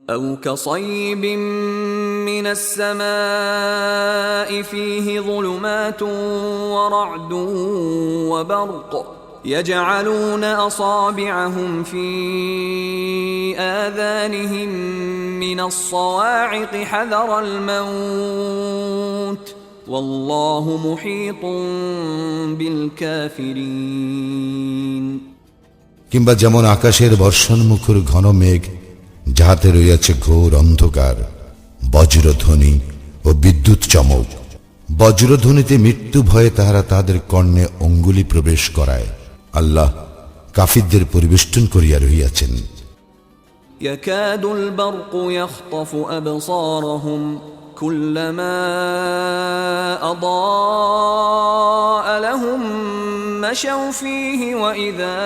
أو كصيب من السماء فيه ظلمات ورعد وبرق يجعلون أصابعهم في آذانهم من الصواعق حذر الموت والله محيط بالكافرين কিংবা যেমন আকাশের বর্ষণমুখর ঘন মেঘ, যাহাতে রইয়াছে ঘোর অন্ধকার, বজ্রধ্বনি ও বিদ্যুৎ চমক। বজ্রধ্বনিতে মৃত্যু ভয়ে তাহারা তাহাদের কর্ণে অঙ্গুলি প্রবেশ করায়। আল্লাহ কাফিরদের পরিবেষ্টন করিয়া রহিয়াছেন। يكاد البرق يخطف أبصارهم كلما أضاء لهم مشوا فيه وإذا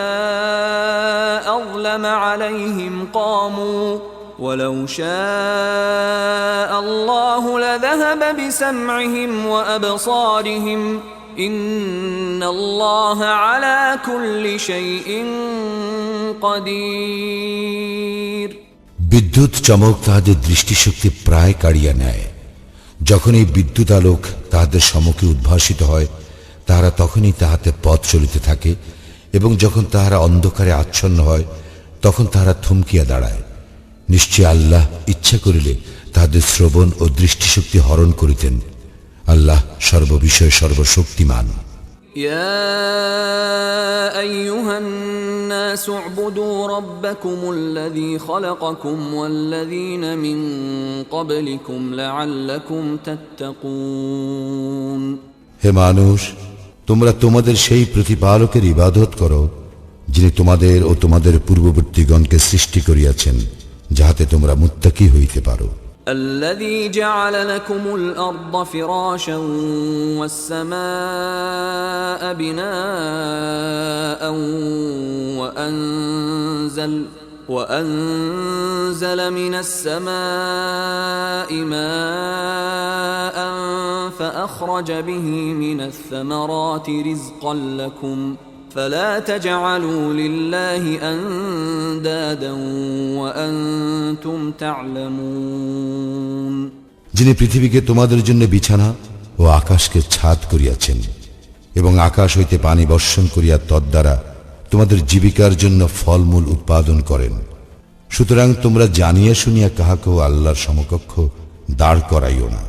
أظلم عليهم قاموا ولو شاء الله لذهب بسمعهم وأبصارهم إن الله على كل شيء قدير বিদ্যুৎ চমক তাহাদের দৃষ্টিশক্তি প্রায় কাড়িয়া নেয়। যখন এই বিদ্যুৎ আলোক তাহাদের সম্মুখে উদ্ভাসিত হয়, তাহারা তখনই তাহাতে পথ চলিতে থাকে, এবং যখন তাহারা অন্ধকারে আচ্ছন্ন হয়, তখন তাহারা থমকিয়া দাঁড়ায়। নিশ্চয় আল্লাহ ইচ্ছা করিলে তাহাদের শ্রবণ ও দৃষ্টিশক্তি হরণ করিতেন। আল্লাহ সর্ববিষয়ে সর্বশক্তিমান। يا أيها الناس اعبدوا ربكم الذي خلقكم والذين من قبلكم لعلكم تتقون হে মানুষ, তোমরা তোমাদের সেই প্রতিপালকের ইবাদত করো, যিনি তোমাদের ও তোমাদের পূর্ববর্তীগণকে সৃষ্টি করিয়াছেন, যাহাতে তোমরা মুত্তাকী হইতে পারো। الذي جعل لكم الأرض فراشا والسماء بناء وأنزل من السماء ماء فأخرج به من الثمرات رزقا لكم فلا تجعلوا لله أندادا وأنتم تعلمون যিনি পৃথিবীকে তোমাদের জন্য বিছানা ও আকাশকে ছাদ করিয়াছেন, এবং আকাশ হইতে পানি বর্ষণ করিয়া তদ্বারা তোমাদের জীবিকার জন্য ফলমূল উৎপাদন করেন। সুতরাং তোমরা জানিয়া শুনিয়া কাহাকেও আল্লাহর সমকক্ষ দাঁড় করাইও না।